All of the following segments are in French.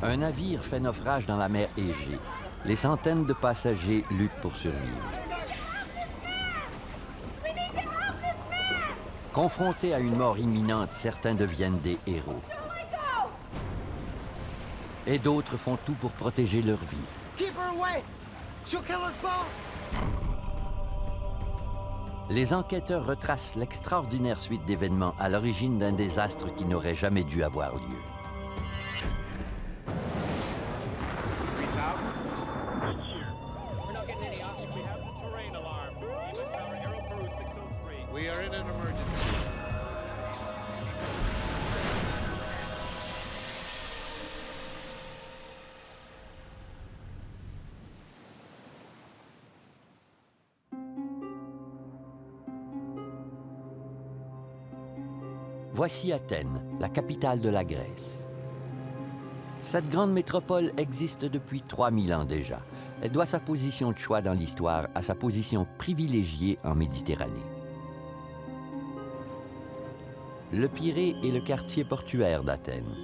Un navire fait naufrage dans la mer Égée. Les centaines de passagers luttent pour survivre. Confrontés à une mort imminente, certains deviennent des héros. Et d'autres font tout pour protéger leur vie. Keep her away! She'll kill us both! Les enquêteurs retracent l'extraordinaire suite d'événements à l'origine d'un désastre qui n'aurait jamais dû avoir lieu. Voici Athènes, la capitale de la Grèce. Cette grande métropole existe depuis 3000 ans déjà. Elle doit sa position de choix dans l'histoire à sa position privilégiée en Méditerranée. Le Pirée est le quartier portuaire d'Athènes.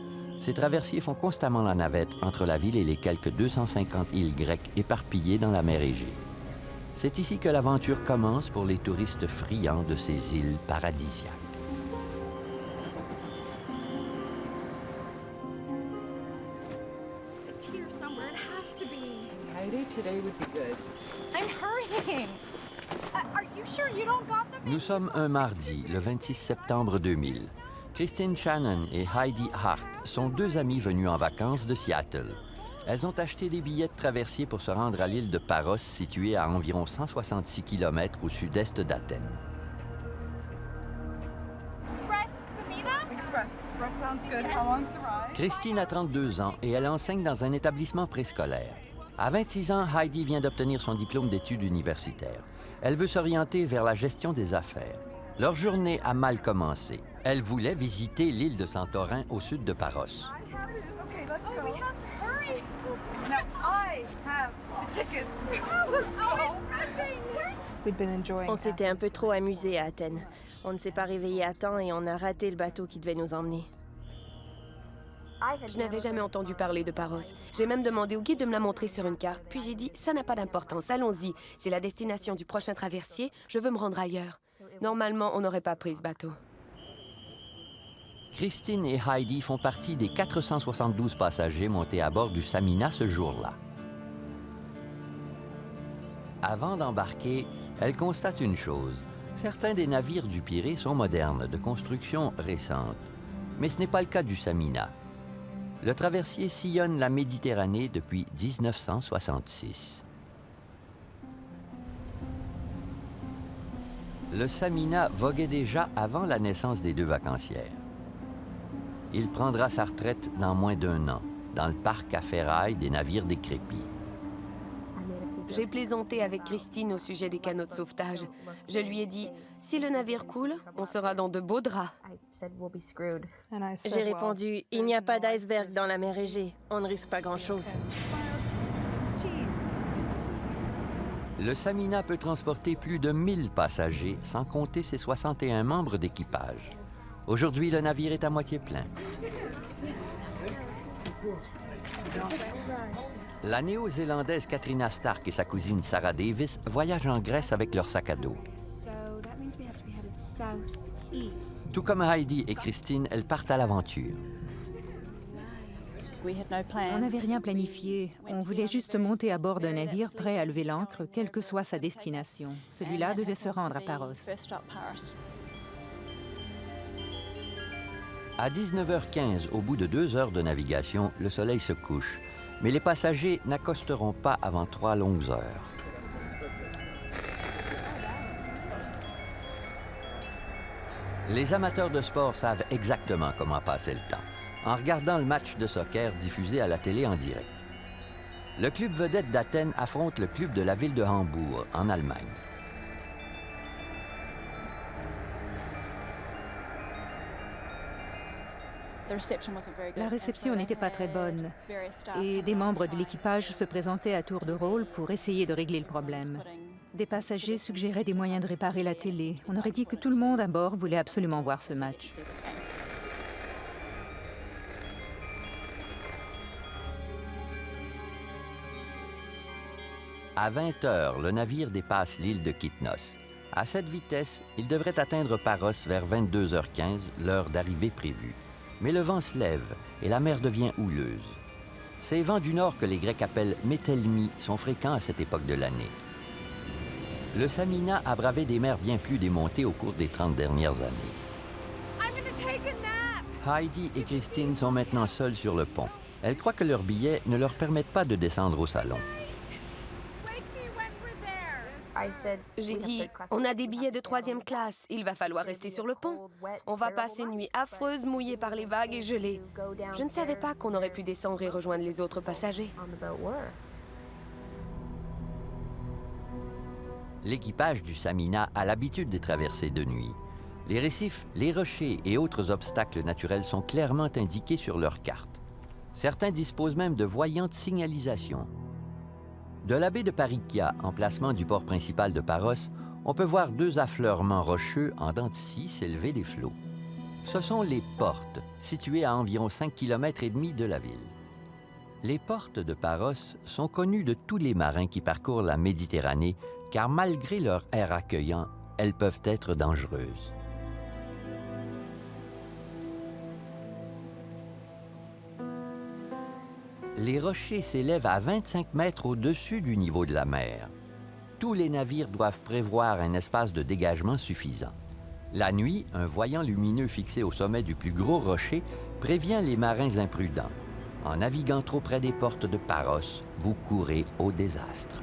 Ses traversiers font constamment la navette entre la ville et les quelques 250 îles grecques éparpillées dans la mer Égée. C'est ici que l'aventure commence pour les touristes friands de ces îles paradisiaques. Today would be good. I'm hurrying. Are you sure you don't got the... Nous sommes un mardi, le 26 septembre 2000. Christine Shannon et Heidi Hart sont deux amies venues en vacances de Seattle. Elles ont acheté des billets de traversier pour se rendre à l'île de Paros, située à environ 166 km au sud-est d'Athènes. Express, Samina? Express sounds good. How long's the ride? Christine a 32 ans et elle enseigne dans un établissement préscolaire. À 26 ans, Heidi vient d'obtenir son diplôme d'études universitaires. Elle veut s'orienter vers la gestion des affaires. Leur journée a mal commencé. Elle voulait visiter l'île de Santorin au sud de Paros. Okay, let's Oh, go. we have to hurry. Now I have the tickets. Let's go. On s'était un peu trop amusés à Athènes. On ne s'est pas réveillé à temps et on a raté le bateau qui devait nous emmener. Je n'avais jamais entendu parler de Paros. J'ai même demandé au guide de me la montrer sur une carte. Puis j'ai dit, ça n'a pas d'importance, allons-y. C'est la destination du prochain traversier, je veux me rendre ailleurs. Normalement, on n'aurait pas pris ce bateau. Christine et Heidi font partie des 472 passagers montés à bord du Samina ce jour-là. Avant d'embarquer, elles constatent une chose. Certains des navires du Pirée sont modernes, de construction récente. Mais ce n'est pas le cas du Samina. Le traversier sillonne la Méditerranée depuis 1966. Le Samina voguait déjà avant la naissance des deux vacancières. Il prendra sa retraite dans moins d'1 an, dans le parc à ferraille des navires décrépits. J'ai plaisanté avec Christine au sujet des canots de sauvetage. Je lui ai dit, si le navire coule, on sera dans de beaux draps. J'ai répondu, il n'y a pas d'iceberg dans la mer Égée. On ne risque pas grand-chose. Le Samina peut transporter plus de 1000 passagers, sans compter ses 61 membres d'équipage. Aujourd'hui, le navire est à moitié plein. La néo-zélandaise Katrina Stark et sa cousine Sarah Davis voyagent en Grèce avec leur sac à dos. Tout comme Heidi et Christine, elles partent à l'aventure. On n'avait rien planifié. On voulait juste monter à bord d'un navire prêt à lever l'ancre, quelle que soit sa destination. Celui-là devait se rendre à Paros. À 19h15, au bout de 2 heures de navigation, le soleil se couche. Mais les passagers n'accosteront pas avant 3 longues heures. Les amateurs de sport savent exactement comment passer le temps, en regardant le match de soccer diffusé à la télé en direct. Le club vedette d'Athènes affronte le club de la ville de Hambourg, en Allemagne. La réception n'était pas très bonne et des membres de l'équipage se présentaient à tour de rôle pour essayer de régler le problème. Des passagers suggéraient des moyens de réparer la télé. On aurait dit que tout le monde à bord voulait absolument voir ce match. À 20 heures, le navire dépasse l'île de Kitnos. À cette vitesse, il devrait atteindre Paros vers 22h15, l'heure d'arrivée prévue. Mais le vent se lève et la mer devient houleuse. Ces vents du nord que les Grecs appellent mételmi sont fréquents à cette époque de l'année. Le Samina a bravé des mers bien plus démontées au cours des 30 dernières années. I'm gonna take a nap. Heidi et Christine sont maintenant seules sur le pont. Elles croient que leurs billets ne leur permettent pas de descendre au salon. Wake me when we're there. J'ai dit, on a des billets de 3e classe. Il va falloir rester sur le pont. On va passer une nuit affreuse, mouillée par les vagues et gelée. Je ne savais pas qu'on aurait pu descendre et rejoindre les autres passagers. L'équipage du Samina a l'habitude des traversées de nuit. Les récifs, les rochers et autres obstacles naturels sont clairement indiqués sur leur carte. Certains disposent même de voyantes signalisations. De la baie de Parikia, emplacement du port principal de Paros, on peut voir 2 affleurements rocheux en dents de scie s'élever des flots. Ce sont les portes, situées à environ 5,5 km de la ville. Les portes de Paros sont connues de tous les marins qui parcourent la Méditerranée, car malgré leur air accueillant, elles peuvent être dangereuses. Les rochers s'élèvent à 25 mètres au-dessus du niveau de la mer. Tous les navires doivent prévoir un espace de dégagement suffisant. La nuit, un voyant lumineux fixé au sommet du plus gros rocher prévient les marins imprudents. En naviguant trop près des portes de Paros, vous courez au désastre.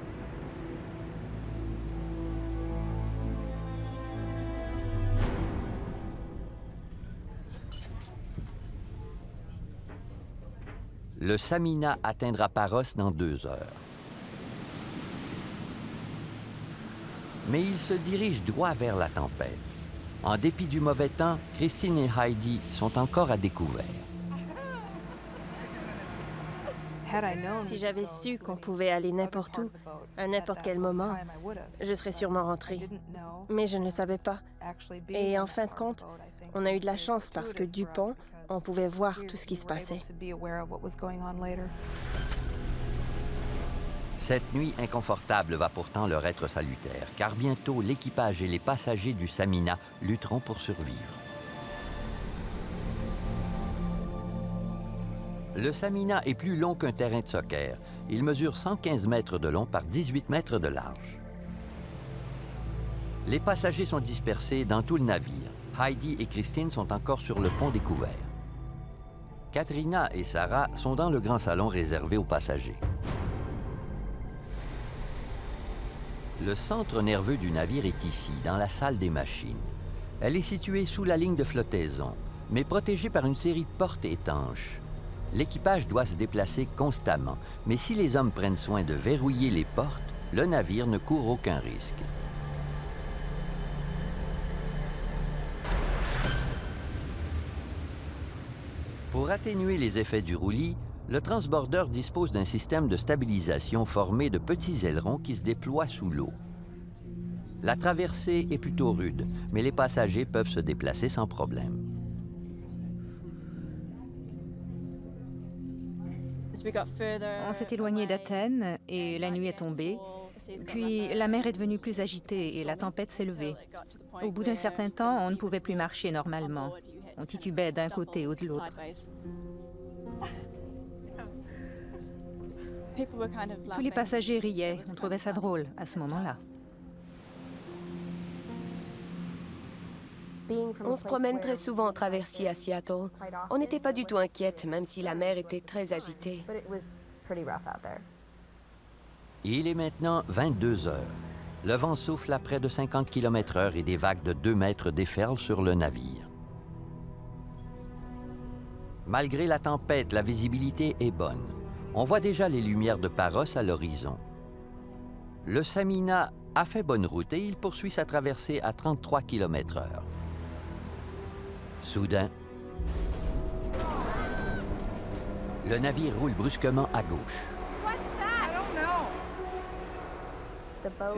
Le Samina atteindra Paros dans 2 heures. Mais il se dirige droit vers la tempête. En dépit du mauvais temps, Christine et Heidi sont encore à découvert. Si j'avais su qu'on pouvait aller n'importe où, à n'importe quel moment, je serais sûrement rentrée. Mais je ne le savais pas. Et en fin de compte, on a eu de la chance parce que du pont, on pouvait voir tout ce qui se passait. Cette nuit inconfortable va pourtant leur être salutaire, car bientôt l'équipage et les passagers du Samina lutteront pour survivre. Le Samina est plus long qu'un terrain de soccer. Il mesure 115 mètres de long par 18 mètres de large. Les passagers sont dispersés dans tout le navire. Heidi et Christine sont encore sur le pont découvert. Katrina et Sarah sont dans le grand salon réservé aux passagers. Le centre nerveux du navire est ici, dans la salle des machines. Elle est située sous la ligne de flottaison, mais protégée par une série de portes étanches. L'équipage doit se déplacer constamment, mais si les hommes prennent soin de verrouiller les portes, le navire ne court aucun risque. Pour atténuer les effets du roulis, le transbordeur dispose d'un système de stabilisation formé de petits ailerons qui se déploient sous l'eau. La traversée est plutôt rude, mais les passagers peuvent se déplacer sans problème. On s'est éloigné d'Athènes et la nuit est tombée. Puis la mer est devenue plus agitée et la tempête s'est levée. Au bout d'un certain temps, on ne pouvait plus marcher normalement. On titubait d'un côté ou de l'autre. Tous les passagers riaient. On trouvait ça drôle à ce moment-là. On se promène très souvent en traversier à Seattle. On n'était pas du tout inquiète, même si la mer était très agitée. Il est maintenant 22 heures. Le vent souffle à près de 50 km/h et des vagues de 2 mètres déferlent sur le navire. Malgré la tempête, la visibilité est bonne. On voit déjà les lumières de Paros à l'horizon. Le Samina a fait bonne route et il poursuit sa traversée à 33 km/h. Soudain, le navire roule brusquement à gauche.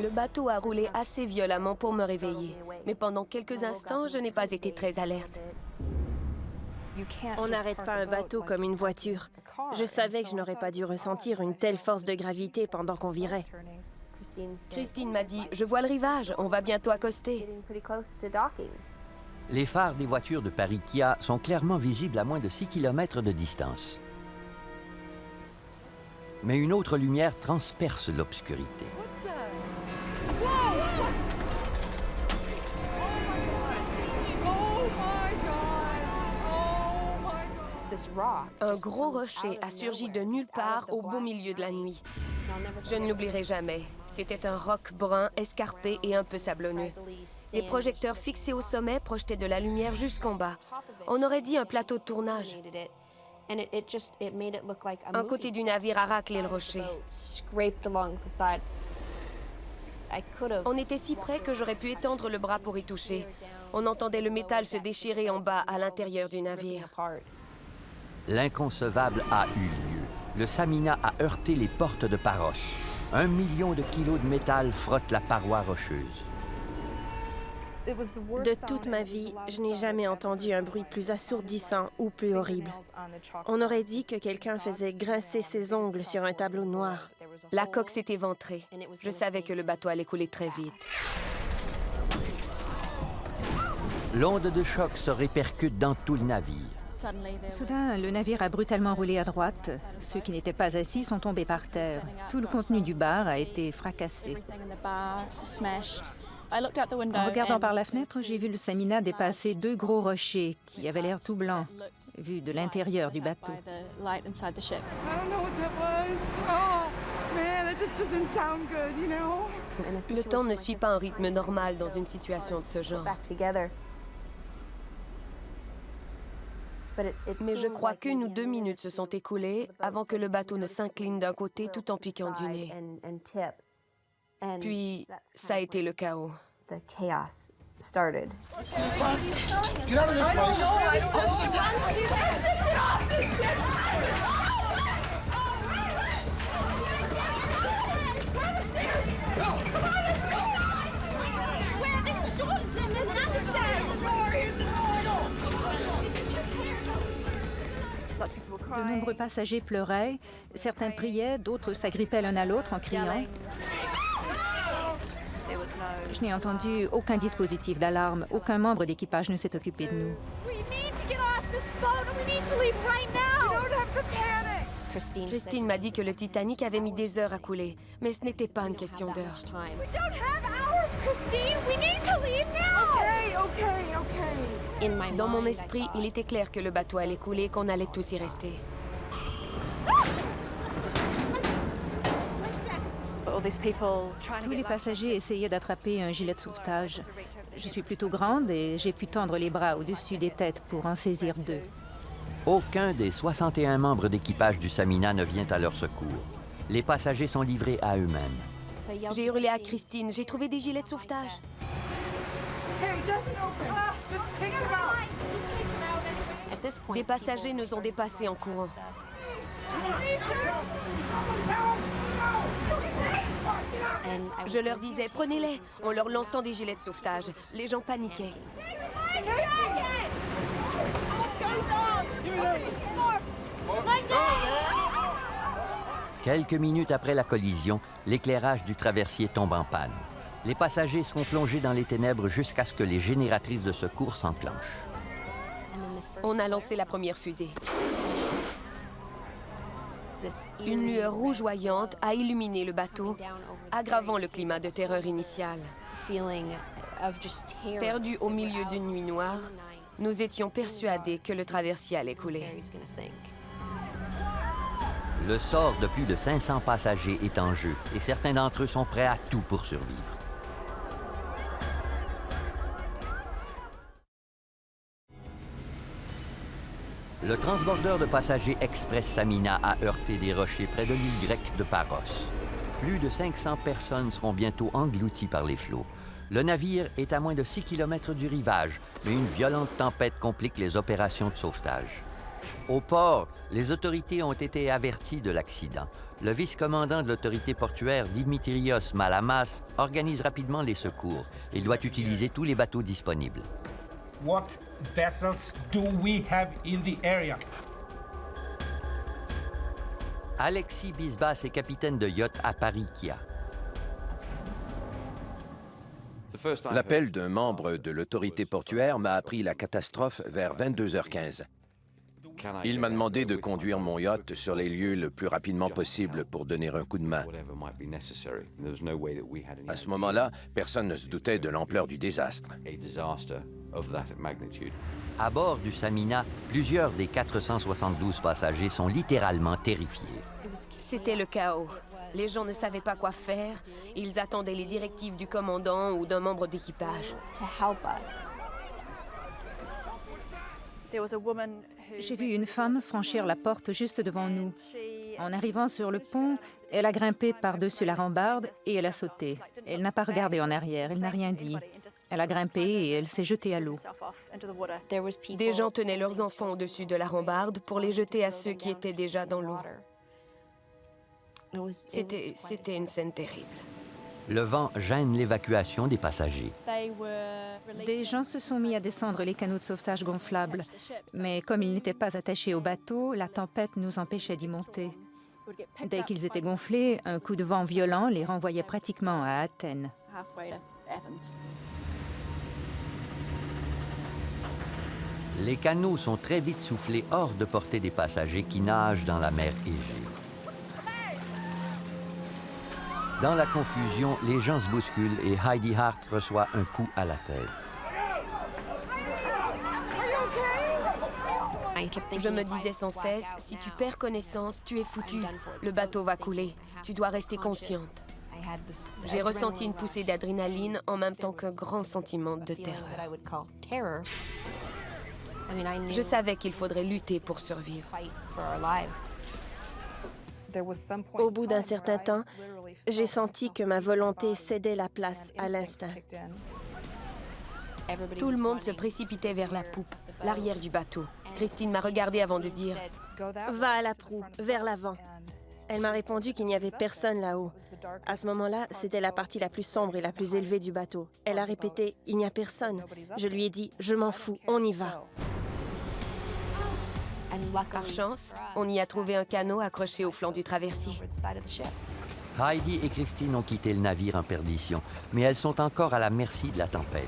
Le bateau a roulé assez violemment pour me réveiller, mais pendant quelques instants, je n'ai pas été très alerte. On n'arrête pas un bateau comme une voiture. Je savais que je n'aurais pas dû ressentir une telle force de gravité pendant qu'on virait. Christine m'a dit, je vois le rivage, on va bientôt accoster. Les phares des voitures de Paris-Kia sont clairement visibles à moins de 6 km de distance. Mais une autre lumière transperce l'obscurité. Un gros rocher a surgi de nulle part au beau milieu de la nuit. Je ne l'oublierai jamais. C'était un roc brun, escarpé et un peu sablonneux. Des projecteurs fixés au sommet projetaient de la lumière jusqu'en bas. On aurait dit un plateau de tournage. Un côté du navire a raclé le rocher. On était si près que j'aurais pu étendre le bras pour y toucher. On entendait le métal se déchirer en bas à l'intérieur du navire. L'inconcevable a eu lieu. Le Samina a heurté les portes de Paros. 1 million de kilos de métal frottent la paroi rocheuse. De toute ma vie, je n'ai jamais entendu un bruit plus assourdissant ou plus horrible. On aurait dit que quelqu'un faisait grincer ses ongles sur un tableau noir. La coque s'est éventrée. Je savais que le bateau allait couler très vite. L'onde de choc se répercute dans tout le navire. Soudain, le navire a brutalement roulé à droite. Ceux qui n'étaient pas assis sont tombés par terre. Tout le contenu du bar a été fracassé. En regardant par la fenêtre, j'ai vu le Samina dépasser 2 gros rochers qui avaient l'air tout blancs, vus de l'intérieur du bateau. Le temps ne suit pas un rythme normal dans une situation de ce genre. Mais je crois qu'1 ou 2 minutes se sont écoulées avant que le bateau ne s'incline d'un côté tout en piquant du nez. Puis, ça a été le chaos. De nombreux passagers pleuraient, certains priaient, d'autres s'agrippaient l'un à l'autre en criant. Je n'ai entendu aucun dispositif d'alarme, aucun membre d'équipage ne s'est occupé de nous. Christine m'a dit que le Titanic avait mis des heures à couler, mais ce n'était pas une question d'heures. Dans mon esprit, il était clair que le bateau allait couler et qu'on allait tous y rester. Tous les passagers essayaient d'attraper un gilet de sauvetage. Je suis plutôt grande et j'ai pu tendre les bras au-dessus des têtes pour en saisir 2. Aucun des 61 membres d'équipage du Samina ne vient à leur secours. Les passagers sont livrés à eux-mêmes. J'ai hurlé à Christine, j'ai trouvé des gilets de sauvetage. Des passagers nous ont dépassés en courant. Je leur disais, prenez-les, en leur lançant des gilets de sauvetage. Les gens paniquaient. Quelques minutes après la collision, l'éclairage du traversier tombe en panne. Les passagers seront plongés dans les ténèbres jusqu'à ce que les génératrices de secours s'enclenchent. On a lancé la première fusée. Une lueur rougeoyante a illuminé le bateau, aggravant le climat de terreur initial. Perdus au milieu d'une nuit noire, nous étions persuadés que le traversier allait couler. Le sort de plus de 500 passagers est en jeu et certains d'entre eux sont prêts à tout pour survivre. Le transbordeur de passagers Express Samina a heurté des rochers près de l'île grecque de Paros. Plus de 500 personnes seront bientôt englouties par les flots. Le navire est à moins de 6 km du rivage, mais une violente tempête complique les opérations de sauvetage. Au port, les autorités ont été averties de l'accident. Le vice-commandant de l'autorité portuaire, Dimitrios Malamas, organise rapidement les secours. Il doit utiliser tous les bateaux disponibles. What vessels do we have in the area? Alexis Bisbas est capitaine de yacht à Paris-Kia. L'appel d'un membre de l'autorité portuaire m'a appris la catastrophe vers 22h15. Il m'a demandé de conduire mon yacht sur les lieux le plus rapidement possible pour donner un coup de main. À ce moment-là, personne ne se doutait de l'ampleur du désastre. À bord du Samina, plusieurs des 472 passagers sont littéralement terrifiés. C'était le chaos. Les gens ne savaient pas quoi faire. Ils attendaient les directives du commandant ou d'un membre d'équipage. J'ai vu une femme franchir la porte juste devant nous. En arrivant sur le pont, elle a grimpé par-dessus la rambarde et elle a sauté. Elle n'a pas regardé en arrière, elle n'a rien dit. Elle a grimpé et elle s'est jetée à l'eau. Des gens tenaient leurs enfants au-dessus de la rambarde pour les jeter à ceux qui étaient déjà dans l'eau. C'était une scène terrible. Le vent gêne l'évacuation des passagers. Des gens se sont mis à descendre les canaux de sauvetage gonflables, mais comme ils n'étaient pas attachés au bateau, la tempête nous empêchait d'y monter. Dès qu'ils étaient gonflés, un coup de vent violent les renvoyait pratiquement à Athènes. Les canots sont très vite soufflés hors de portée des passagers qui nagent dans la mer Égée. Dans la confusion, les gens se bousculent et Heidi Hart reçoit un coup à la tête. Je me disais sans cesse, si tu perds connaissance, tu es foutu. Le bateau va couler. Tu dois rester consciente. J'ai ressenti une poussée d'adrénaline en même temps qu'un grand sentiment de terreur. Je savais qu'il faudrait lutter pour survivre. Au bout d'un certain temps, j'ai senti que ma volonté cédait la place à l'instinct. Tout le monde se précipitait vers la poupe, l'arrière du bateau. Christine m'a regardée avant de dire « Va à la proue, vers l'avant ». Elle m'a répondu qu'il n'y avait personne là-haut. À ce moment-là, c'était la partie la plus sombre et la plus élevée du bateau. Elle a répété « Il n'y a personne ». Je lui ai dit « Je m'en fous, on y va ». Par chance, on y a trouvé un canot accroché au flanc du traversier. Heidi et Christine ont quitté le navire en perdition, mais elles sont encore à la merci de la tempête.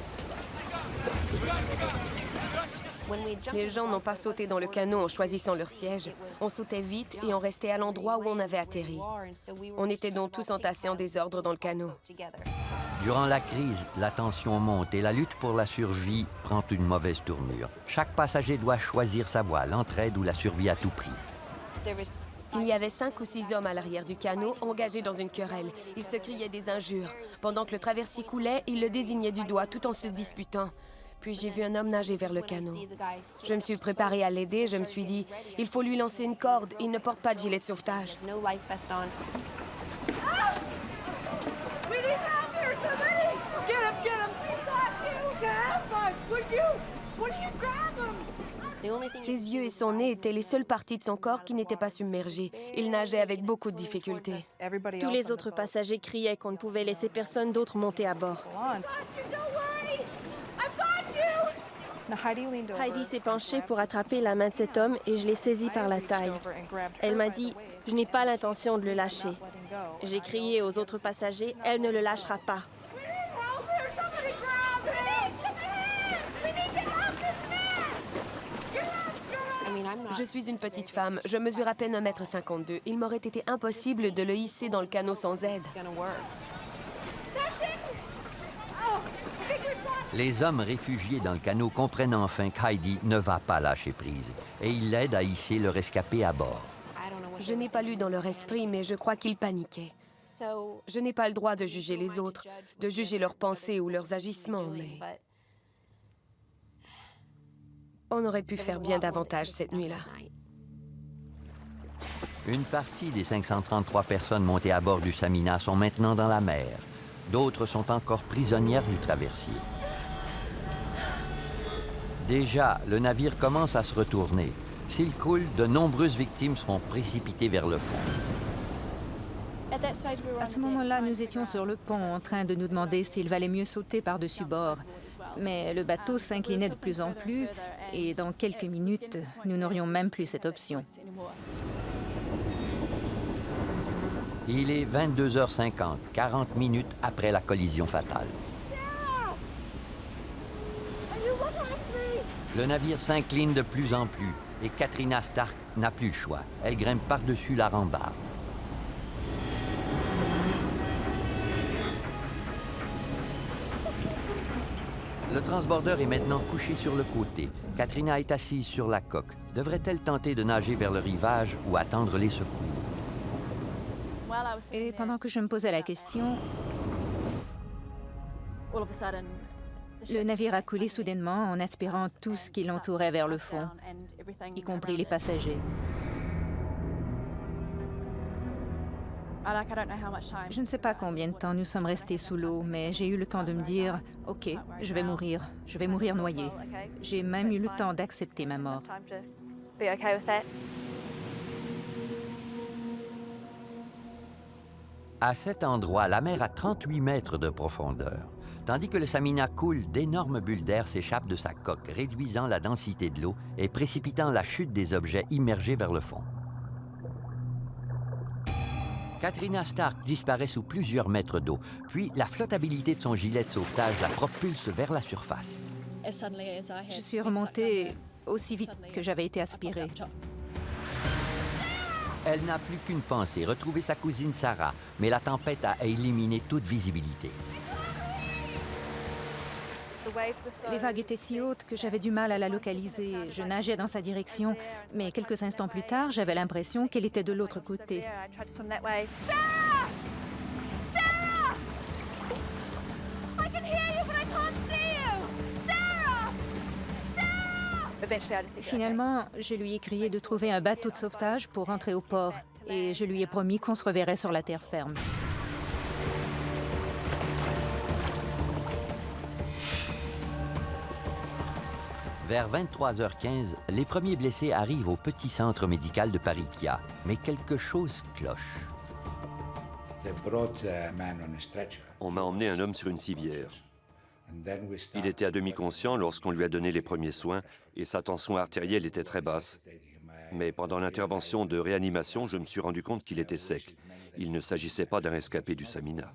Les gens n'ont pas sauté dans le canot en choisissant leur siège. On sautait vite et on restait à l'endroit où on avait atterri. On était donc tous entassés en désordre dans le canot. Durant la crise, la tension monte et la lutte pour la survie prend une mauvaise tournure. Chaque passager doit choisir sa voie, l'entraide ou la survie à tout prix. Il y avait 5 ou 6 hommes à l'arrière du canot, engagés dans une querelle. Ils se criaient des injures. Pendant que le traversier coulait, ils le désignaient du doigt tout en se disputant. Puis j'ai vu un homme nager vers le canot. Je me suis préparée à l'aider. Je me suis dit, il faut lui lancer une corde. Il ne porte pas de gilet de sauvetage. Ses yeux et son nez étaient les seules parties de son corps qui n'étaient pas submergées. Il nageait avec beaucoup de difficultés. Tous les autres passagers criaient qu'on ne pouvait laisser personne d'autre monter à bord. Heidi s'est penchée pour attraper la main de cet homme et je l'ai saisi par la taille. Elle m'a dit « Je n'ai pas l'intention de le lâcher ». J'ai crié aux autres passagers « Elle ne le lâchera pas ». Je suis une petite femme. Je mesure à peine 1,52 m. Il m'aurait été impossible de le hisser dans le canot sans aide. Les hommes réfugiés dans le canot comprennent enfin qu'Heidi ne va pas lâcher prise et ils l'aident à hisser le rescapé à bord. Je n'ai pas lu dans leur esprit, mais je crois qu'ils paniquaient. Je n'ai pas le droit de juger les autres, de juger leurs pensées ou leurs agissements, mais... On aurait pu faire bien davantage cette nuit-là. Une partie des 533 personnes montées à bord du Samina sont maintenant dans la mer. D'autres sont encore prisonnières du traversier. Déjà, le navire commence à se retourner. S'il coule, de nombreuses victimes seront précipitées vers le fond. À ce moment-là, nous étions sur le pont en train de nous demander s'il valait mieux sauter par-dessus bord. Mais le bateau s'inclinait de plus en plus et dans quelques minutes, nous n'aurions même plus cette option. Il est 22h50, 40 minutes après la collision fatale. Le navire s'incline de plus en plus et Katrina Stark n'a plus le choix. Elle grimpe par-dessus la rambarde. Le transbordeur est maintenant couché sur le côté. Katrina est assise sur la coque. Devrait-elle tenter de nager vers le rivage ou attendre les secours? Et pendant que je me posais la question, le navire a coulé soudainement en aspirant tout ce qui l'entourait vers le fond, y compris les passagers. Je ne sais pas combien de temps nous sommes restés sous l'eau, mais j'ai eu le temps de me dire « Ok, je vais mourir noyée. » J'ai même eu le temps d'accepter ma mort. À cet endroit, la mer a 38 mètres de profondeur. Tandis que le Samina coule, d'énormes bulles d'air s'échappent de sa coque, réduisant la densité de l'eau et précipitant la chute des objets immergés vers le fond. Katrina Stark disparaît sous plusieurs mètres d'eau, puis la flottabilité de son gilet de sauvetage la propulse vers la surface. Je suis remontée aussi vite que j'avais été aspirée. Elle n'a plus qu'une pensée, retrouver sa cousine Sarah, mais la tempête a éliminé toute visibilité. Les vagues étaient si hautes que j'avais du mal à la localiser. Je nageais dans sa direction, mais quelques instants plus tard, j'avais l'impression qu'elle était de l'autre côté. Sarah! Sarah! I can hear you, but I can't see you! Sarah! Sarah! Finalement, je lui ai crié de trouver un bateau de sauvetage pour rentrer au port, et je lui ai promis qu'on se reverrait sur la terre ferme. Vers 23h15, les premiers blessés arrivent au petit centre médical de Parikia, mais quelque chose cloche. On m'a emmené un homme sur une civière. Il était à demi conscient lorsqu'on lui a donné les premiers soins et sa tension artérielle était très basse. Mais pendant l'intervention de réanimation, je me suis rendu compte qu'il était sec. Il ne s'agissait pas d'un rescapé du Samina.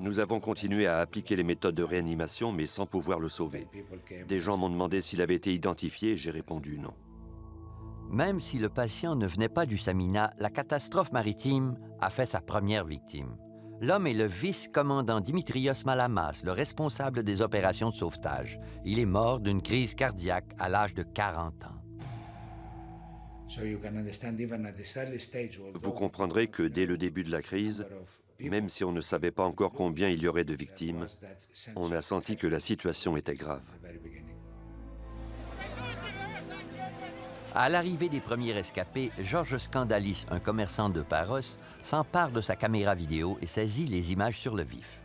Nous avons continué à appliquer les méthodes de réanimation, mais sans pouvoir le sauver. Des gens m'ont demandé s'il avait été identifié, j'ai répondu non. Même si le patient ne venait pas du Samina, la catastrophe maritime a fait sa première victime. L'homme est le vice-commandant Dimitrios Malamas, le responsable des opérations de sauvetage. Il est mort d'une crise cardiaque à l'âge de 40 ans. Vous comprendrez que dès le début de la crise, même si on ne savait pas encore combien il y aurait de victimes, on a senti que la situation était grave. À l'arrivée des premiers rescapés, Georges Scandalis, un commerçant de Paros, s'empare de sa caméra vidéo et saisit les images sur le vif.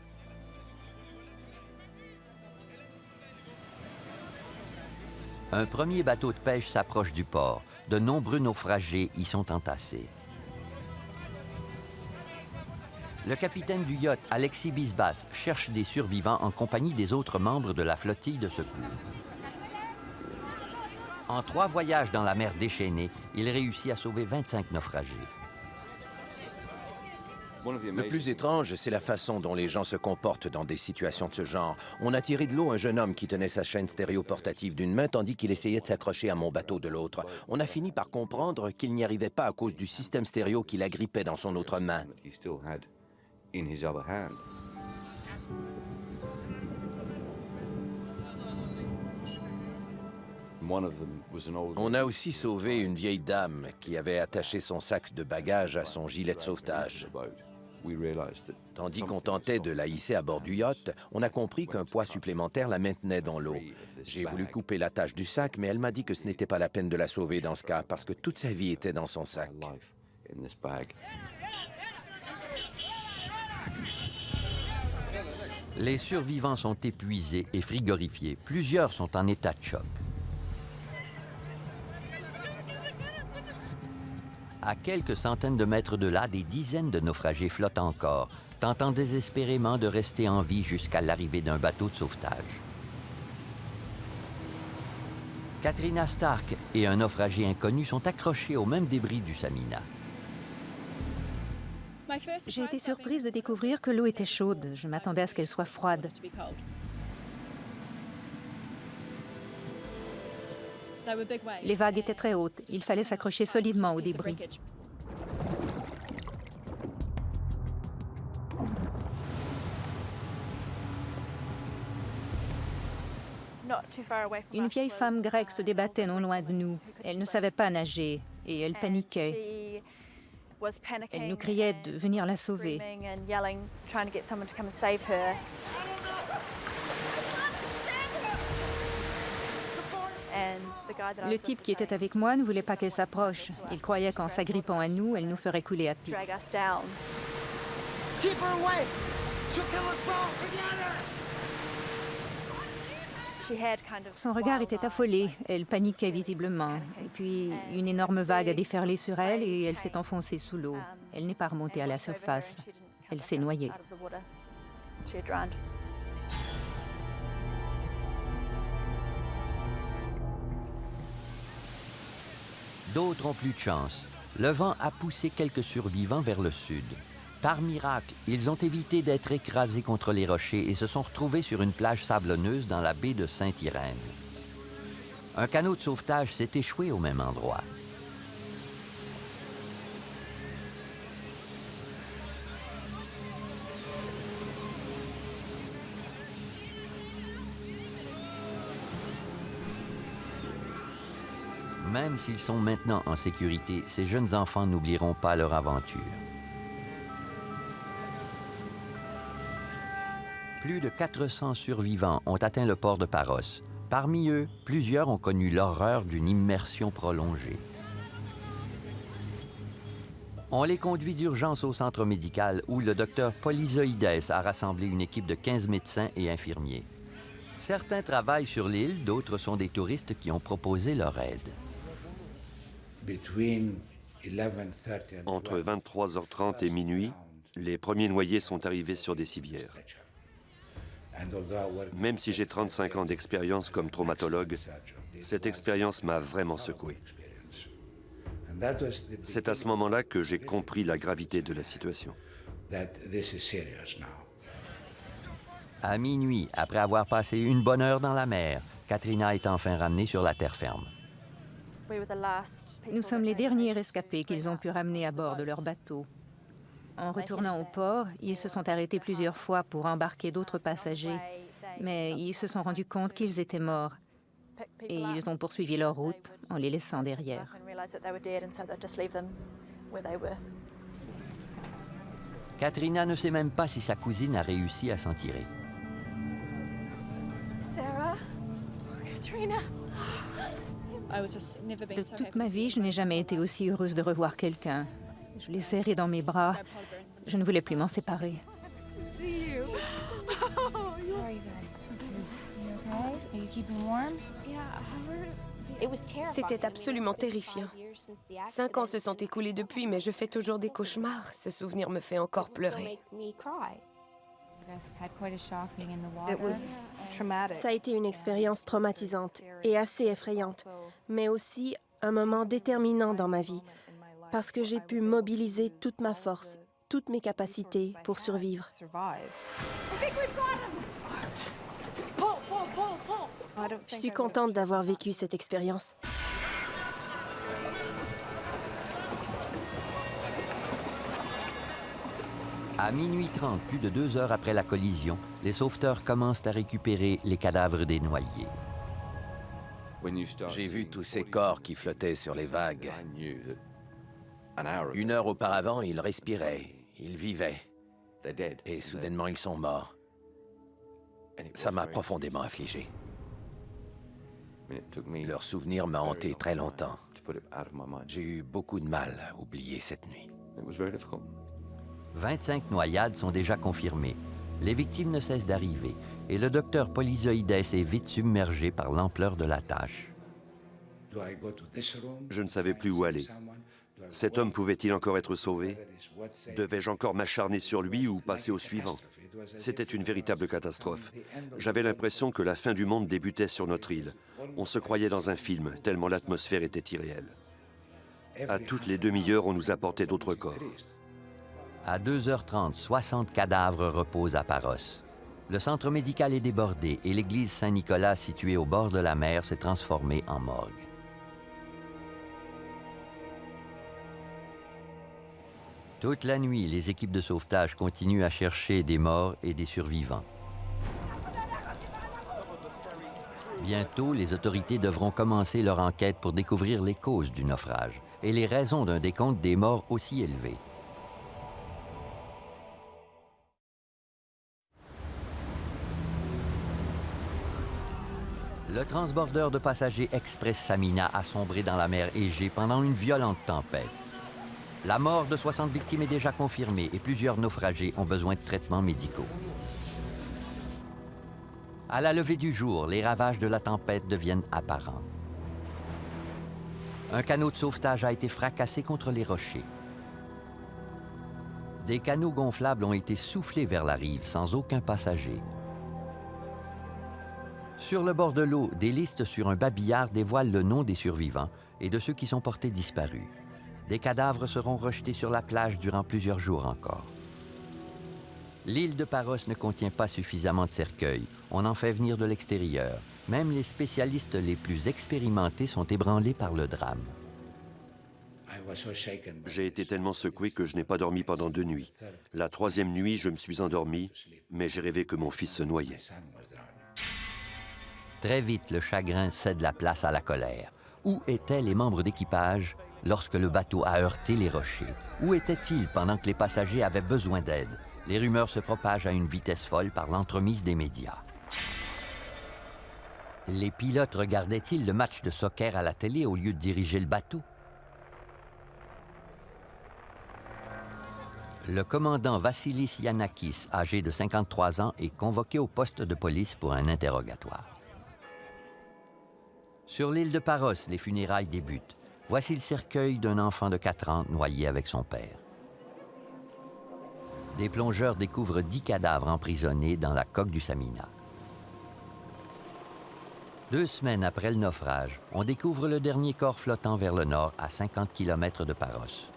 Un premier bateau de pêche s'approche du port. De nombreux naufragés y sont entassés. Le capitaine du yacht, Alexis Bisbas, cherche des survivants en compagnie des autres membres de la flottille de secours. En 3 voyages dans la mer déchaînée, il réussit à sauver 25 naufragés. Le plus étrange, c'est la façon dont les gens se comportent dans des situations de ce genre. On a tiré de l'eau un jeune homme qui tenait sa chaîne stéréo portative d'une main tandis qu'il essayait de s'accrocher à mon bateau de l'autre. On a fini par comprendre qu'il n'y arrivait pas à cause du système stéréo qui l'agrippait dans son autre main. On a aussi sauvé une vieille dame qui avait attaché son sac de bagages à son gilet de sauvetage. Tandis qu'on tentait de la hisser à bord du yacht, on a compris qu'un poids supplémentaire la maintenait dans l'eau. J'ai voulu couper l'attache du sac, mais elle m'a dit que ce n'était pas la peine de la sauver dans ce cas, parce que toute sa vie était dans son sac. Les survivants sont épuisés et frigorifiés. Plusieurs sont en état de choc. À quelques centaines de mètres de là, des dizaines de naufragés flottent encore, tentant désespérément de rester en vie jusqu'à l'arrivée d'un bateau de sauvetage. Katrina Stark et un naufragé inconnu sont accrochés aux mêmes débris du Samina. J'ai été surprise de découvrir que l'eau était chaude. Je m'attendais à ce qu'elle soit froide. Les vagues étaient très hautes. Il fallait s'accrocher solidement aux débris. Une vieille femme grecque se débattait non loin de nous. Elle ne savait pas nager et elle paniquait. Elle nous criait de venir la sauver. Le type qui était avec moi ne voulait pas qu'elle s'approche. Il croyait qu'en s'agrippant à nous, elle nous ferait couler à pic. Keep her away! She'll kill us both! Forget her! Son regard était affolé. Elle paniquait visiblement. Et puis, une énorme vague a déferlé sur elle et elle s'est enfoncée sous l'eau. Elle n'est pas remontée à la surface. Elle s'est noyée. D'autres ont plus de chance. Le vent a poussé quelques survivants vers le sud. Par miracle, ils ont évité d'être écrasés contre les rochers et se sont retrouvés sur une plage sablonneuse dans la baie de Sainte-Irène. Un canot de sauvetage s'est échoué au même endroit. Même s'ils sont maintenant en sécurité, ces jeunes enfants n'oublieront pas leur aventure. Plus de 400 survivants ont atteint le port de Paros. Parmi eux, plusieurs ont connu l'horreur d'une immersion prolongée. On les conduit d'urgence au centre médical où le docteur Polyzoïdes a rassemblé une équipe de 15 médecins et infirmiers. Certains travaillent sur l'île, d'autres sont des touristes qui ont proposé leur aide. Entre 23h30 et minuit, les premiers noyés sont arrivés sur des civières. Même si j'ai 35 ans d'expérience comme traumatologue, cette expérience m'a vraiment secoué. C'est à ce moment-là que j'ai compris la gravité de la situation. À minuit, après avoir passé une bonne heure dans la mer, Katrina est enfin ramenée sur la terre ferme. Nous sommes les derniers rescapés qu'ils ont pu ramener à bord de leur bateau. En retournant au port, ils se sont arrêtés plusieurs fois pour embarquer d'autres passagers, mais ils se sont rendus compte qu'ils étaient morts et ils ont poursuivi leur route en les laissant derrière. Katrina ne sait même pas si sa cousine a réussi à s'en tirer. Sarah? Katrina? De toute ma vie, je n'ai jamais été aussi heureuse de revoir quelqu'un. Je l'ai serré dans mes bras. Je ne voulais plus m'en séparer. C'était absolument terrifiant. 5 ans se sont écoulés depuis, mais je fais toujours des cauchemars. Ce souvenir me fait encore pleurer. Ça a été une expérience traumatisante et assez effrayante, mais aussi un moment déterminant dans ma vie, parce que j'ai pu mobiliser toute ma force, toutes mes capacités pour survivre. Je suis contente d'avoir vécu cette expérience. À minuit 30, plus de 2 heures après la collision, les sauveteurs commencent à récupérer les cadavres des noyés. J'ai vu tous ces corps qui flottaient sur les vagues. 1 heure auparavant, ils respiraient, ils vivaient. Et soudainement, ils sont morts. Ça m'a profondément affligé. Leur souvenir m'a hanté très longtemps. J'ai eu beaucoup de mal à oublier cette nuit. 25 noyades sont déjà confirmées. Les victimes ne cessent d'arriver et le docteur Polyzoïdes est vite submergé par l'ampleur de la tâche. Je ne savais plus où aller. Cet homme pouvait-il encore être sauvé? Devais-je encore m'acharner sur lui ou passer au suivant? C'était une véritable catastrophe. J'avais l'impression que la fin du monde débutait sur notre île. On se croyait dans un film, tellement l'atmosphère était irréelle. À toutes les demi-heures, on nous apportait d'autres corps. À 2h30, 60 cadavres reposent à Paros. Le centre médical est débordé et l'église Saint-Nicolas, située au bord de la mer, s'est transformée en morgue. Toute la nuit, les équipes de sauvetage continuent à chercher des morts et des survivants. Bientôt, les autorités devront commencer leur enquête pour découvrir les causes du naufrage et les raisons d'un décompte des morts aussi élevé. Le transbordeur de passagers Express Samina a sombré dans la mer Égée pendant une violente tempête. La mort de 60 victimes est déjà confirmée et plusieurs naufragés ont besoin de traitements médicaux. À la levée du jour, les ravages de la tempête deviennent apparents. Un canot de sauvetage a été fracassé contre les rochers. Des canots gonflables ont été soufflés vers la rive sans aucun passager. Sur le bord de l'eau, des listes sur un babillard dévoilent le nom des survivants et de ceux qui sont portés disparus. Des cadavres seront rejetés sur la plage durant plusieurs jours encore. L'île de Paros ne contient pas suffisamment de cercueils. On en fait venir de l'extérieur. Même les spécialistes les plus expérimentés sont ébranlés par le drame. J'ai été tellement secoué que je n'ai pas dormi pendant 2 nuits. La 3e nuit, je me suis endormi, mais j'ai rêvé que mon fils se noyait. Très vite, le chagrin cède la place à la colère. Où étaient les membres d'équipage lorsque le bateau a heurté les rochers? Où étaient-ils pendant que les passagers avaient besoin d'aide? Les rumeurs se propagent à une vitesse folle par l'entremise des médias. Les pilotes regardaient-ils le match de soccer à la télé au lieu de diriger le bateau? Le commandant Vassilis Yanakis, âgé de 53 ans, est convoqué au poste de police pour un interrogatoire. Sur l'île de Paros, les funérailles débutent. Voici le cercueil d'un enfant de 4 ans noyé avec son père. Des plongeurs découvrent 10 cadavres emprisonnés dans la coque du Samina. 2 semaines après le naufrage, on découvre le dernier corps flottant vers le nord à 50 km de Paros.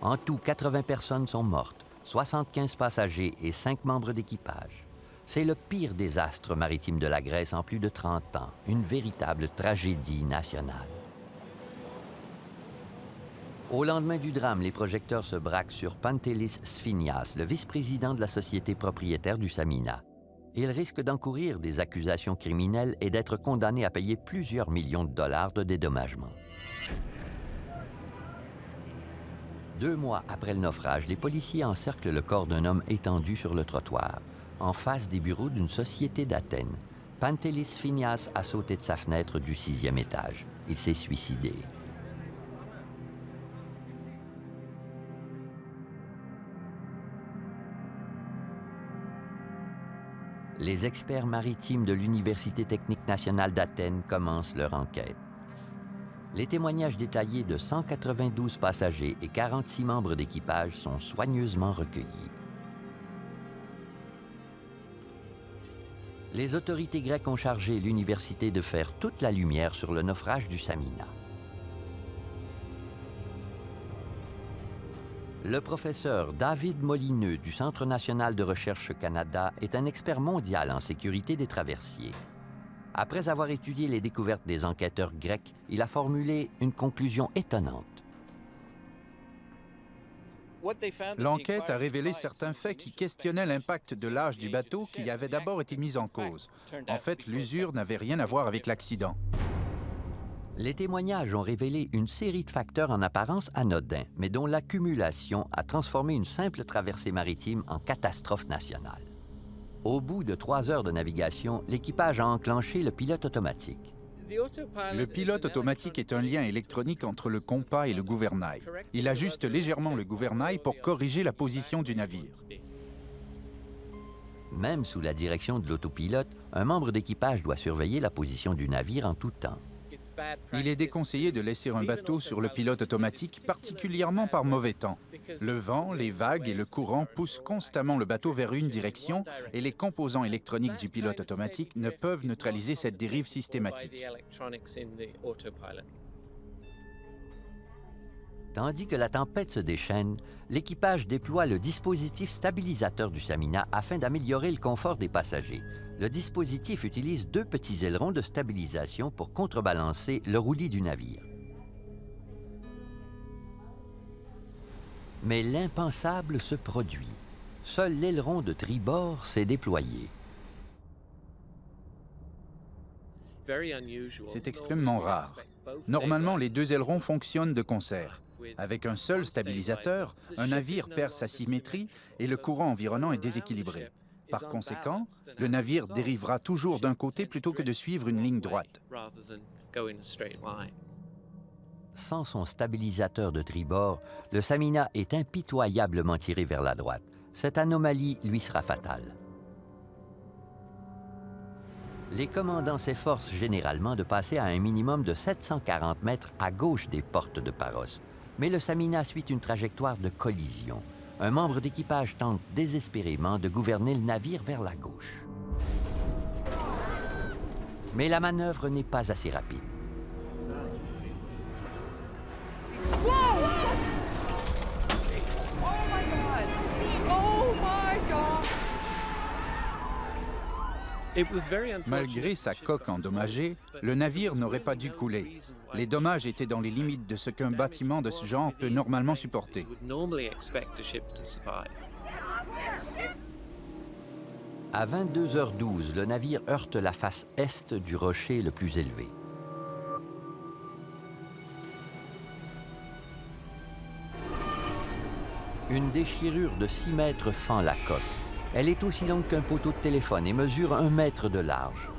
En tout, 80 personnes sont mortes, 75 passagers et 5 membres d'équipage. C'est le pire désastre maritime de la Grèce en plus de 30 ans, une véritable tragédie nationale. Au lendemain du drame, les projecteurs se braquent sur Pantelis Sphinias, le vice-président de la société propriétaire du Samina. Il risque d'encourir des accusations criminelles et d'être condamné à payer plusieurs millions de dollars de dédommagement. 2 mois après le naufrage, les policiers encerclent le corps d'un homme étendu sur le trottoir, en face des bureaux d'une société d'Athènes. Pantelis Sphinias a sauté de sa fenêtre du 6e étage. Il s'est suicidé. Les experts maritimes de l'Université technique nationale d'Athènes commencent leur enquête. Les témoignages détaillés de 192 passagers et 46 membres d'équipage sont soigneusement recueillis. Les autorités grecques ont chargé l'université de faire toute la lumière sur le naufrage du Samina. Le professeur David Molineux du Centre national de recherche Canada est un expert mondial en sécurité des traversiers. Après avoir étudié les découvertes des enquêteurs grecs, il a formulé une conclusion étonnante. L'enquête a révélé certains faits qui questionnaient l'impact de l'âge du bateau qui avait d'abord été mis en cause. En fait, l'usure n'avait rien à voir avec l'accident. Les témoignages ont révélé une série de facteurs en apparence anodins, mais dont l'accumulation a transformé une simple traversée maritime en catastrophe nationale. Au bout de 3 heures de navigation, l'équipage a enclenché le pilote automatique. Le pilote automatique est un lien électronique entre le compas et le gouvernail. Il ajuste légèrement le gouvernail pour corriger la position du navire. Même sous la direction de l'autopilote, un membre d'équipage doit surveiller la position du navire en tout temps. Il est déconseillé de laisser un bateau sur le pilote automatique, particulièrement par mauvais temps. Le vent, les vagues et le courant poussent constamment le bateau vers une direction et les composants électroniques du pilote automatique ne peuvent neutraliser cette dérive systématique. Tandis que la tempête se déchaîne, l'équipage déploie le dispositif stabilisateur du Samina afin d'améliorer le confort des passagers. Le dispositif utilise 2 petits ailerons de stabilisation pour contrebalancer le roulis du navire. Mais l'impensable se produit. Seul l'aileron de tribord s'est déployé. C'est extrêmement rare. Normalement, les 2 ailerons fonctionnent de concert. Avec un seul stabilisateur, un navire perd sa symétrie et le courant environnant est déséquilibré. Par conséquent, le navire dérivera toujours d'un côté plutôt que de suivre une ligne droite. Sans son stabilisateur de tribord, le Samina est impitoyablement tiré vers la droite. Cette anomalie lui sera fatale. Les commandants s'efforcent généralement de passer à un minimum de 740 mètres à gauche des portes de Paros. Mais le Samina suit une trajectoire de collision. Un membre d'équipage tente désespérément de gouverner le navire vers la gauche. Mais la manœuvre n'est pas assez rapide. Malgré sa coque endommagée, le navire n'aurait pas dû couler. Les dommages étaient dans les limites de ce qu'un bâtiment de ce genre peut normalement supporter. À 22h12, le navire heurte la face est du rocher le plus élevé. Une déchirure de 6 mètres fend la coque. Elle est aussi longue qu'un poteau de téléphone et mesure 1 mètre de large.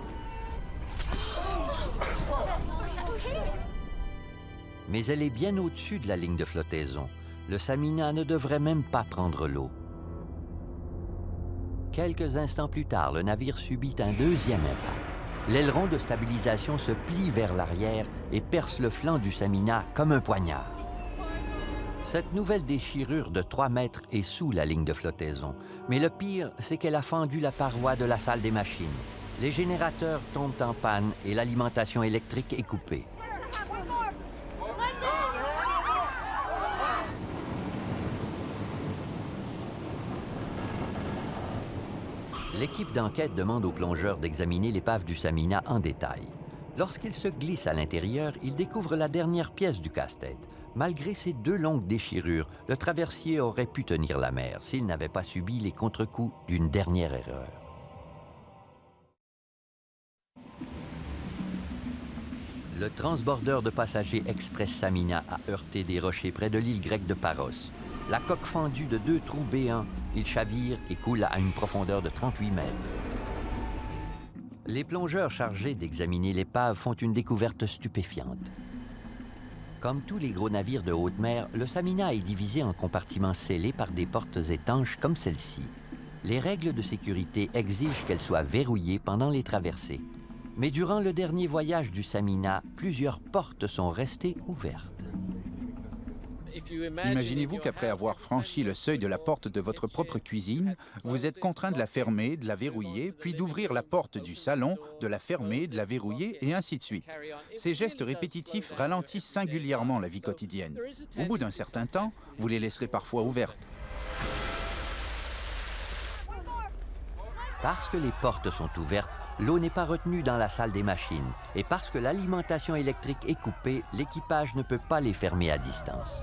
Mais elle est bien au-dessus de la ligne de flottaison. Le Samina ne devrait même pas prendre l'eau. Quelques instants plus tard, le navire subit un 2e impact. L'aileron de stabilisation se plie vers l'arrière et perce le flanc du Samina comme un poignard. Cette nouvelle déchirure de 3 mètres est sous la ligne de flottaison. Mais le pire, c'est qu'elle a fendu la paroi de la salle des machines. Les générateurs tombent en panne et l'alimentation électrique est coupée. L'équipe d'enquête demande aux plongeurs d'examiner l'épave du Samina en détail. Lorsqu'ils se glissent à l'intérieur, ils découvrent la dernière pièce du casse-tête. Malgré ces 2 longues déchirures, le traversier aurait pu tenir la mer s'il n'avait pas subi les contre-coups d'une dernière erreur. Le transbordeur de passagers Express Samina a heurté des rochers près de l'île grecque de Paros. La coque fendue de 2 trous béants, il chavire et coule à une profondeur de 38 mètres. Les plongeurs chargés d'examiner l'épave font une découverte stupéfiante. Comme tous les gros navires de haute mer, le Samina est divisé en compartiments scellés par des portes étanches comme celle-ci. Les règles de sécurité exigent qu'elles soient verrouillées pendant les traversées. Mais durant le dernier voyage du Samina, plusieurs portes sont restées ouvertes. Imaginez-vous qu'après avoir franchi le seuil de la porte de votre propre cuisine, vous êtes contraint de la fermer, de la verrouiller, puis d'ouvrir la porte du salon, de la fermer, de la verrouiller, et ainsi de suite. Ces gestes répétitifs ralentissent singulièrement la vie quotidienne. Au bout d'un certain temps, vous les laisserez parfois ouvertes. Parce que les portes sont ouvertes, l'eau n'est pas retenue dans la salle des machines. Et parce que l'alimentation électrique est coupée, l'équipage ne peut pas les fermer à distance.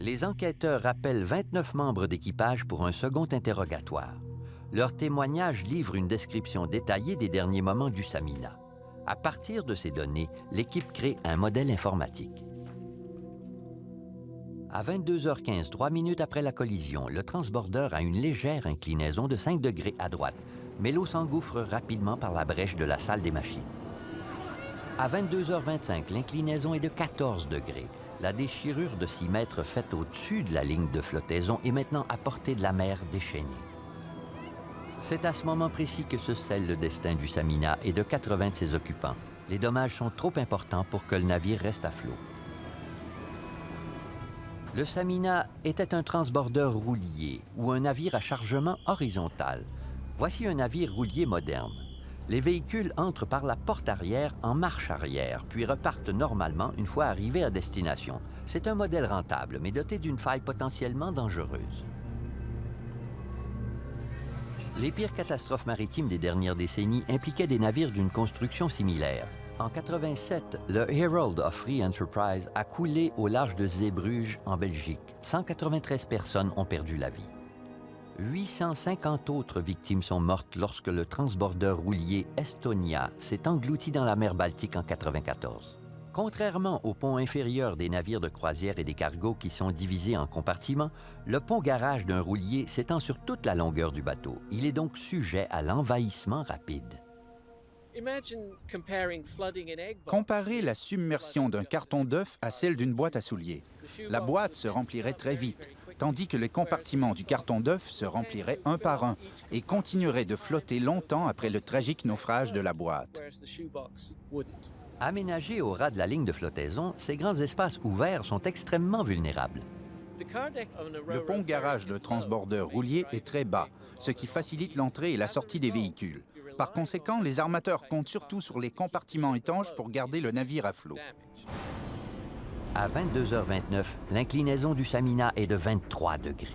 Les enquêteurs rappellent 29 membres d'équipage pour un second interrogatoire. Leur témoignage livre une description détaillée des derniers moments du Samina. À partir de ces données, l'équipe crée un modèle informatique. À 22h15, 3 minutes après la collision, le transbordeur a une légère inclinaison de 5 degrés à droite, mais l'eau s'engouffre rapidement par la brèche de la salle des machines. À 22h25, l'inclinaison est de 14 degrés. La déchirure de 6 mètres faite au-dessus de la ligne de flottaison est maintenant à portée de la mer déchaînée. C'est à ce moment précis que se scelle le destin du Samina et de 80 de ses occupants. Les dommages sont trop importants pour que le navire reste à flot. Le Samina était un transbordeur roulier ou un navire à chargement horizontal. Voici un navire roulier moderne. Les véhicules entrent par la porte arrière en marche arrière, puis repartent normalement une fois arrivés à destination. C'est un modèle rentable, mais doté d'une faille potentiellement dangereuse. Les pires catastrophes maritimes des dernières décennies impliquaient des navires d'une construction similaire. En 87, le Herald of Free Enterprise a coulé au large de Zeebrugge, en Belgique. 193 personnes ont perdu la vie. 850 autres victimes sont mortes lorsque le transbordeur roulier Estonia s'est englouti dans la mer Baltique en 1994. Contrairement au pont inférieur des navires de croisière et des cargos qui sont divisés en compartiments, le pont-garage d'un roulier s'étend sur toute la longueur du bateau. Il est donc sujet à l'envahissement rapide. Comparez la submersion d'un carton d'œuf à celle d'une boîte à souliers. La boîte se remplirait très vite, tandis que les compartiments du carton d'œuf se rempliraient un par un et continueraient de flotter longtemps après le tragique naufrage de la boîte. Aménagés au ras de la ligne de flottaison, ces grands espaces ouverts sont extrêmement vulnérables. Le pont-garage de transbordeur roulier est très bas, ce qui facilite l'entrée et la sortie des véhicules. Par conséquent, les armateurs comptent surtout sur les compartiments étanches pour garder le navire à flot. À 22h29, l'inclinaison du Samina est de 23 degrés.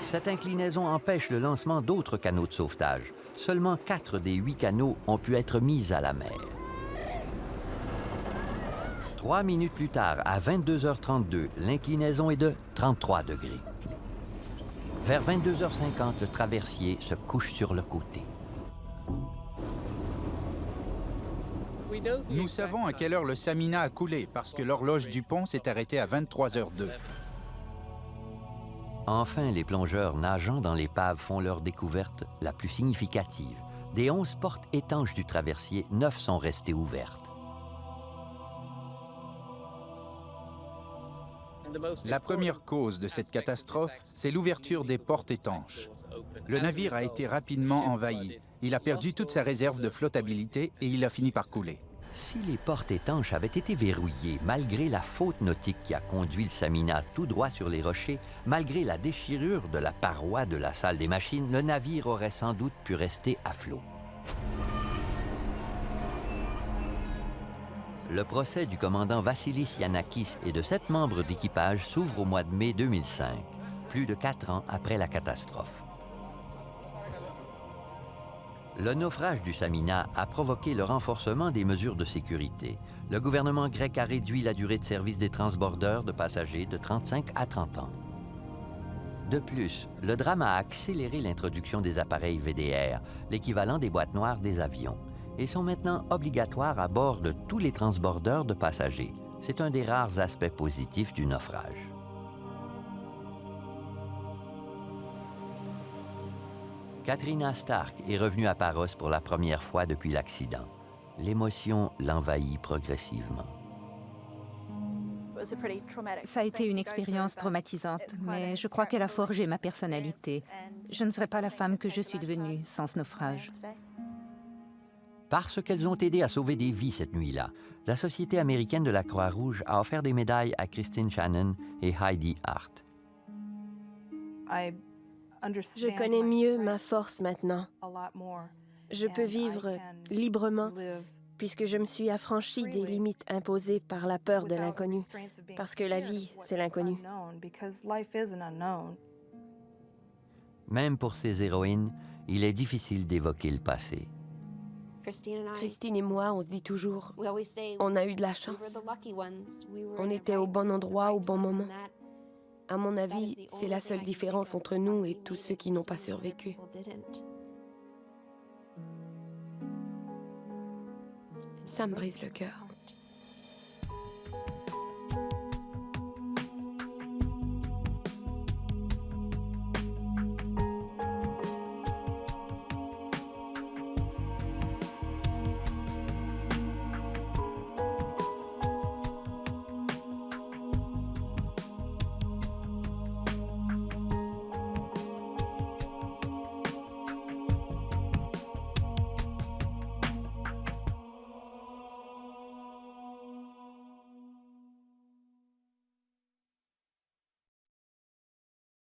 Cette inclinaison empêche le lancement d'autres canaux de sauvetage. Seulement 4 des 8 canaux ont pu être mis à la mer. 3 minutes plus tard, à 22h32, l'inclinaison est de 33 degrés. Vers 22h50, le traversier se couche sur le côté. Nous savons à quelle heure le Samina a coulé parce que l'horloge du pont s'est arrêtée à 23h02. Enfin, les plongeurs nageant dans l'épave font leur découverte la plus significative. Des 11 portes étanches du traversier, 9 sont restées ouvertes. La première cause de cette catastrophe, c'est l'ouverture des portes étanches. Le navire a été rapidement envahi. Il a perdu toute sa réserve de flottabilité et il a fini par couler. Si les portes étanches avaient été verrouillées, malgré la faute nautique qui a conduit le Samina tout droit sur les rochers, malgré la déchirure de la paroi de la salle des machines, le navire aurait sans doute pu rester à flot. Le procès du commandant Vassilis Yanakis et de 7 membres d'équipage s'ouvre au mois de mai 2005, plus de 4 ans après la catastrophe. Le naufrage du Samina a provoqué le renforcement des mesures de sécurité. Le gouvernement grec a réduit la durée de service des transbordeurs de passagers de 35 à 30 ans. De plus, le drame a accéléré l'introduction des appareils VDR, l'équivalent des boîtes noires des avions, et sont maintenant obligatoires à bord de tous les transbordeurs de passagers. C'est un des rares aspects positifs du naufrage. Katrina Stark est revenue à Paros pour la première fois depuis l'accident. L'émotion l'envahit progressivement. Ça a été une expérience traumatisante, mais je crois qu'elle a forgé ma personnalité. Je ne serais pas la femme que je suis devenue sans ce naufrage. Parce qu'elles ont aidé à sauver des vies cette nuit-là, la Société américaine de la Croix-Rouge a offert des médailles à Christine Shannon et Heidi Hart. Je connais mieux ma force maintenant. Je peux vivre librement puisque je me suis affranchie des limites imposées par la peur de l'inconnu, parce que la vie, c'est l'inconnu. Même pour ces héroïnes, il est difficile d'évoquer le passé. Christine et moi, on se dit toujours, on a eu de la chance. On était au bon endroit au bon moment. À mon avis, c'est la seule différence entre nous et tous ceux qui n'ont pas survécu. Ça me brise le cœur.